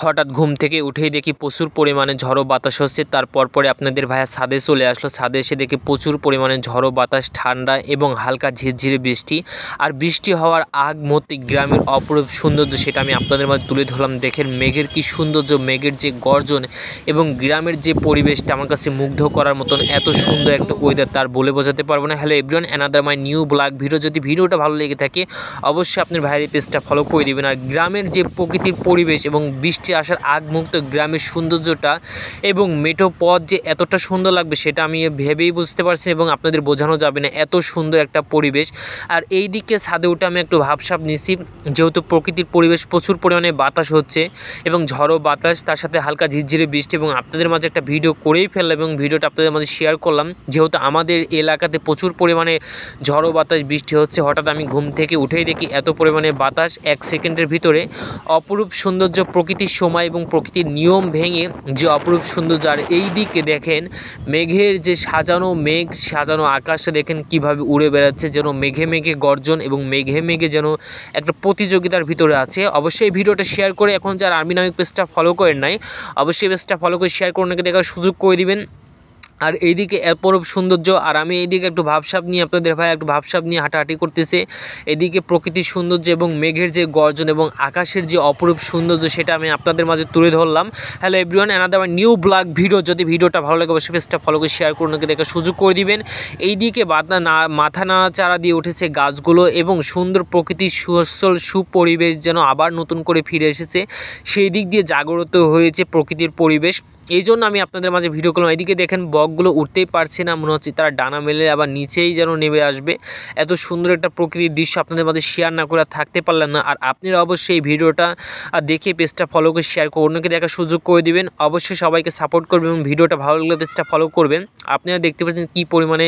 হঠাৎ ঘুম থেকে উঠেই দেখি প্রচুর পরিমাণে ঝড়ো বাতাস হচ্ছে। তারপর পরে আপনাদের ভাইয়া ছাদে চলে আসলো। ছাদে এসে দেখি প্রচুর পরিমাণে ঝড়ো বাতাস, ঠান্ডা এবং হালকা ঝিরঝিরে বৃষ্টি। আর বৃষ্টি হওয়ার আগ মুহূর্তে গ্রামের অপরূপ সৌন্দর্য সেটা আমি আপনাদের মাঝে তুলে ধরলাম। দেখেন মেঘের কি সৌন্দর্য, মেঘের যে গর্জন এবং গ্রামের যে পরিবেশটা আমার কাছে মুগ্ধ করার মতন এত সুন্দর একটা ওয়েদার তার বলে বোঝাতে পারবো না। Hello everyone, another my new blog video. যদি ভিডিওটা ভালো লেগে থাকে অবশ্যই আপনার ভাইয়ের পেজটা ফলো করে দেবেন। আর গ্রামের যে প্রকৃতির পরিবেশ এবং বৃষ্টি আসার আগ মুহূর্তে গ্রামের সৌন্দর্যটা এবং মেঠো পথ যে এতটা সুন্দর লাগবে সেটা আমি ভেবেই বুঝতে পারছি এবং আপনাদের বোঝানো যাবে না, এত সুন্দর একটা পরিবেশ। আর এই দিকে ছাদে উঠে আমি একটু ভাবসাব নিচ্ছি, যেহেতু প্রকৃতির পরিবেশ প্রচুর পরিমাণে বাতাস হচ্ছে এবং ঝড়ো বাতাস, তার সাথে হালকা ঝিরঝিরে বৃষ্টি, এবং আপনাদের মাঝে একটা ভিডিও করেই ফেললাম এবং ভিডিওটা আপনাদের মাঝে শেয়ার করলাম। যেহেতু আমাদের এলাকাতে প্রচুর পরিমাণে ঝড়ো বাতাস বৃষ্টি হচ্ছে, হঠাৎ আমি ঘুম থেকে উঠেই দেখি এত পরিমাণে বাতাস, 1 সেকেন্ডের ভিতরে অপরূপ সৌন্দর্য, প্রকৃতির সময় এবং প্রকৃতির নিয়ম ভেঙে যে অপরূপ সৌন্দর্য। আর এই দিকে দেখেন মেঘের যে সাজানো আকাশটা দেখেন কিভাবে উড়ে বেড়াচ্ছে, যেন মেঘে মেঘে গর্জন এবং মেঘে মেঘে যেন একটা প্রতিযোগিতার ভিতরে আছে। অবশ্যই এই ভিডিওটা শেয়ার করে, এখন যারা আর্মি নামিক পেজটা ফলো করেন নাই অবশ্যই পেজটা ফলো করে শেয়ার করে ওনাকে দেখার সুযোগ করে দিবেন। আর এইদিকে অপরূপ সৌন্দর্য, আর আমি এইদিকে একটু ভাবসাব নিয়ে আপনাদের ভাই একটু ভাবসাব নিয়ে হাঁটাহাঁটি করতেছে। এদিকে প্রকৃতির সৌন্দর্য এবং মেঘের যে গর্জন এবং আকাশের যে অপরূপ সৌন্দর্য সেটা আমি আপনাদের মাঝে তুলে ধরলাম। Hello everyone, another new blog video. যদি ভিডিওটা ভালো লাগে অবশ্যই পেজটা ফলো করে শেয়ার করে ওনাকে দেখার সুযোগ করে দিবেন। এইদিকে মাথা নাড়াচাড়া দিয়ে উঠেছে গাছগুলো এবং সুন্দর প্রকৃতির সুস্থল সুপরিবেশ যেন আবার নতুন করে ফিরে এসেছে, সেই দিক দিয়ে জাগ্রত হয়েছে প্রকৃতির পরিবেশ। এই জন্য আমি আপনাদের মাঝে ভিডিও করলাম। এদিকে দেখেন বকগুলো উঠতেই পারছে না, মনে হচ্ছে তারা ডানা মেলে আবার নিচেই যেন নেমে আসবে। এত সুন্দর একটা প্রকৃতির দৃশ্য আপনাদের মাঝে শেয়ার না করে থাকতে পারলাম না। আর আপনারা অবশ্যই এই ভিডিওটা দেখে পেজটা ফলো করে শেয়ার করে অন্যকে দেখার সুযোগ করে দিবেন। অবশ্যই সবাইকে সাপোর্ট করবেন এবং ভিডিওটা ভালো লাগলে পেজটা ফলো করবেন। আপনারা দেখতে পাচ্ছেন কী পরিমাণে